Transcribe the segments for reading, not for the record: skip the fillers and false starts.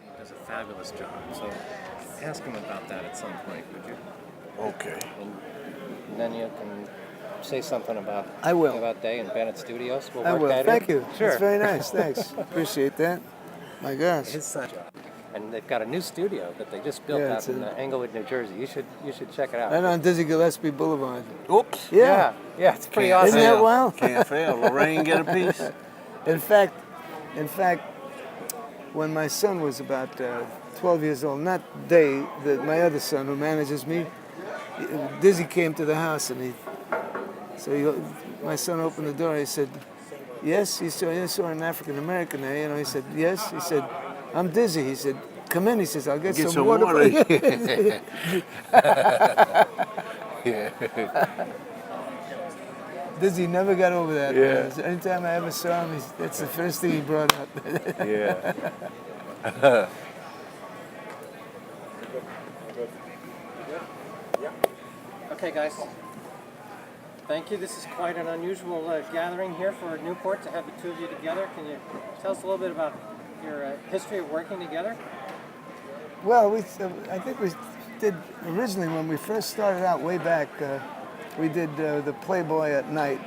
He does a fabulous job. So ask him about that at some point, would you? Okay. And then you can say something about I will. about Day and Bennett Studios. We'll I work will. that Thank in. you. Sure. That's very nice. Thanks. Appreciate that. My gosh. His son. And they've got a new studio that they just built Yeah, out in Englewood, New Jersey. You should check it out. Right on Dizzy Gillespie Boulevard. Oops. Yeah. Yeah, it's pretty Can't awesome. Isn't that fail. wild? Can't fail. Lorraine get a piece. In fact, when my son was about 12 years old, not Day, my other son who manages me, Dizzy came to the house and my son opened the door. He said, "Yes." He saw an African American there. You know, he said, "Yes." He said, "I'm Dizzy." He said, "Come in." He says, "I'll get some water." For you." Yeah. Dizzy never got over that. Yeah. Man. Anytime I ever saw him, that's the first thing he brought up. Yeah. Okay, guys. Thank you. This is quite an unusual gathering here for Newport to have the two of you together. Can you tell us a little bit about your history of working together? Well, I think we did originally when we first started out way back. We did the Playboy at Night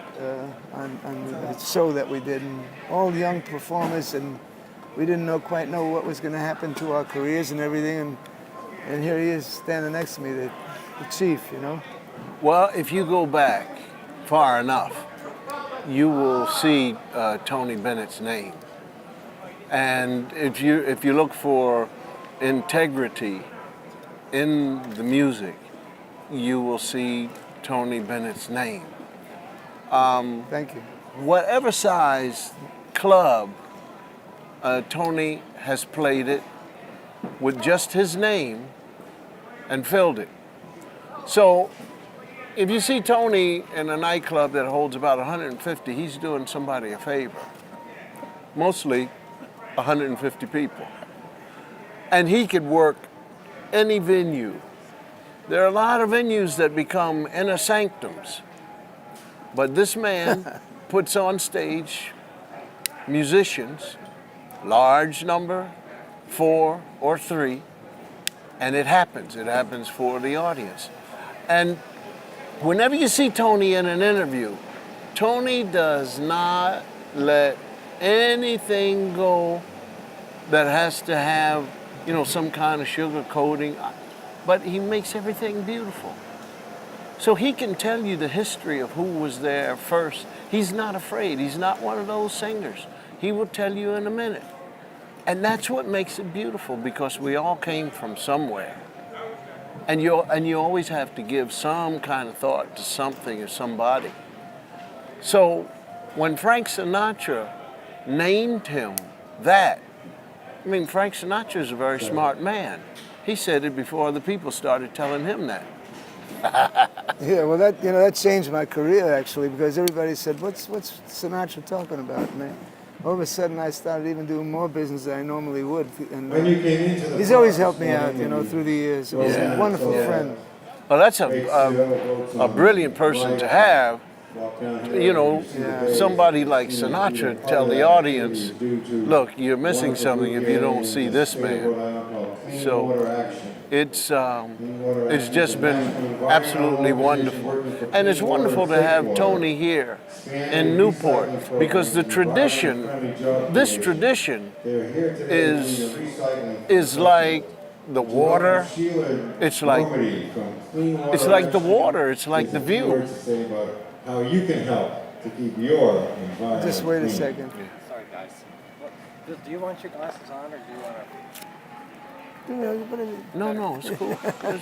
on the show that we did, and all young performers, and we didn't quite know what was going to happen to our careers and everything. And here he is standing next to me, the chief, you know. Well, if you go back far enough, you will see Tony Bennett's name. And if you look for integrity in the music, you will see Tony Bennett's name. Thank you. Whatever size club, Tony has played it with just his name and filled it. So if you see Tony in a nightclub that holds about 150, he's doing somebody a favor. Mostly 150 people. And he could work any venue. There are a lot of venues that become inner sanctums. But this man puts on stage musicians, large number, 4 or 3, and it happens. It happens for the audience. And whenever you see Tony in an interview, Tony does not let anything go that has to have, some kind of sugar coating, but he makes everything beautiful. So he can tell you the history of who was there first. He's not afraid. He's not one of those singers. He will tell you in a minute. And that's what makes it beautiful, because we all came from somewhere. And you always have to give some kind of thought to something or somebody. So when Frank Sinatra named him that, Frank Sinatra is a very smart man. He said it before the people started telling him that. Yeah, well, that changed my career actually, because everybody said, "What's Sinatra talking about, man?" All of a sudden, I started even doing more business than I normally would. And he's always helped me out, through the years. He's a wonderful friend. Well, that's a brilliant person to have. Somebody like Sinatra tell the audience, "Look, you're missing something if you don't see this man." So it's just been absolutely wonderful. And it's wonderful to have Tony here in Newport, because this tradition is like the water. It's like the water. It's like the view. How you can help to keep your environment. Just wait a clean. second. Sorry, guys. Do you want your glasses on, or do you want to? No, it's cool. We can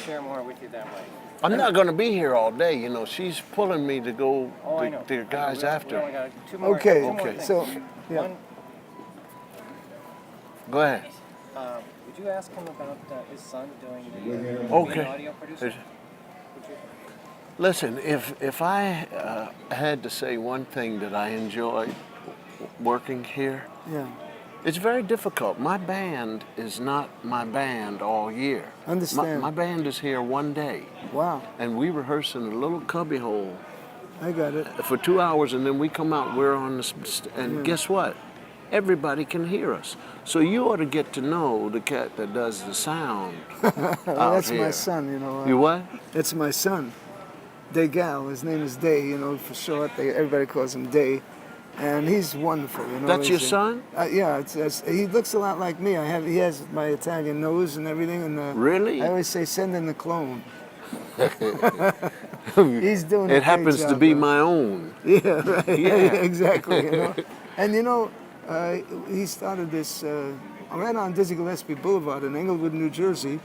share more with you that way. I'm not going to be here all day. She's pulling me to go Oh, I know. to the guys We after. only got two more. Okay, two more things. so, yeah. One, Go ahead. would you ask him about his son doing the Okay. audio producer? Would you? Listen, if I had to say one thing that I enjoy working here, Yeah. it's very difficult. My band is not my band all year. Understand. My band is here one day, Wow. and we rehearse in a little cubbyhole I got it. for 2 hours, and then we come out. We're on and guess what? everybody can hear us. So you ought to get to know the cat that does the sound Well, out that's here. my son, you know. You what? That's my son, Gal. His name is Day, you know, for short. Everybody calls him Day. And he's wonderful, you know. That's your He's son? Yeah, he looks a lot like me. He has my Italian nose and everything. And Really? I always say, send in the clone. He's doing a It great happens to job, be though. my own. Yeah, right. Yeah. Exactly. You know, and you know, he started this right on Dizzy Gillespie Boulevard in Englewood, New Jersey.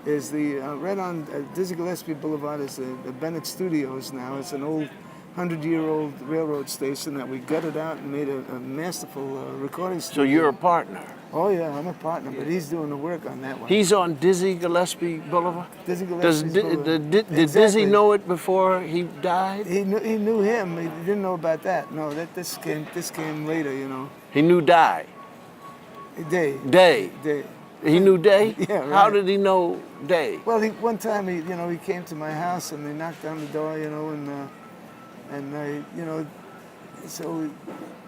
Is the right on Dizzy Gillespie Boulevard is the Bennett Studios now. It's an old 100-year-old railroad station that we gutted out and made a masterful recording So studio. you're a partner. Oh yeah, I'm a partner, but he's doing the work on that one. He's on Dizzy Gillespie Boulevard? Dizzy Does Gillespie's Boulevard. did Dizzy Exactly. know it before he died? He knew him. He didn't know about that. No, this came later. You know, He knew Day. Day. Day. He knew Day? Yeah, right. How did he know Day? Well, one time he came to my house and they knocked on the door, you know, and I, you know, so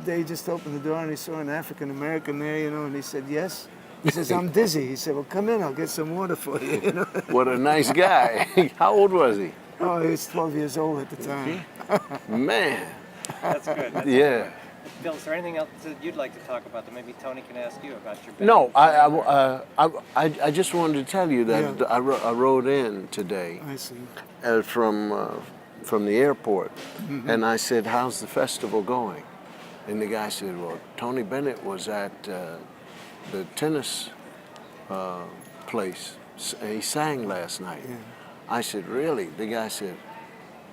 they just opened the door and he saw an African American there, you know, and he said yes. He says, I'm dizzy. He said, well, come in, I'll get some water for you, you know. What a nice guy. How old was he? Oh, he was 12 years old at the time. Man. That's good. That's Yeah. Bill, is there anything else that you'd like to talk about that maybe Tony can ask you about your No, Bennett? I just wanted to tell you that Yeah. I rode in today I see. from the airport, and I said, "How's the festival going?" And the guy said, "Well, Tony Bennett was at the tennis place. He sang last night." Yeah. I said, "Really?" The guy said,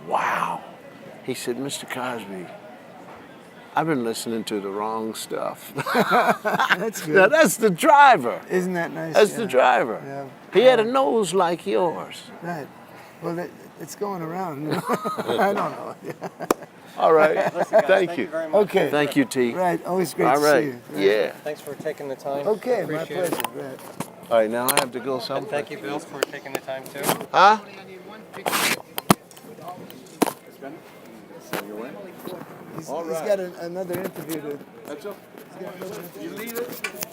"Wow." He said, "Mr. Cosby, I've been listening to the wrong stuff." That's good. Now that's the driver. Isn't that nice? That's Yeah. the driver. Yeah. He had a nose like yours. Right. Well, it's going around. You know? I don't know. All right. Listen, guys, Thank you. very much. Okay. Thank you, T. Right. Always great All to right. see you. Yeah. Thanks for taking the time. Okay, my Appreciate pleasure. it. Right. All right, now I have to go And somewhere. thank you, Bill, for taking the time too. Huh? He's got another interview to. That's okay. You leave it?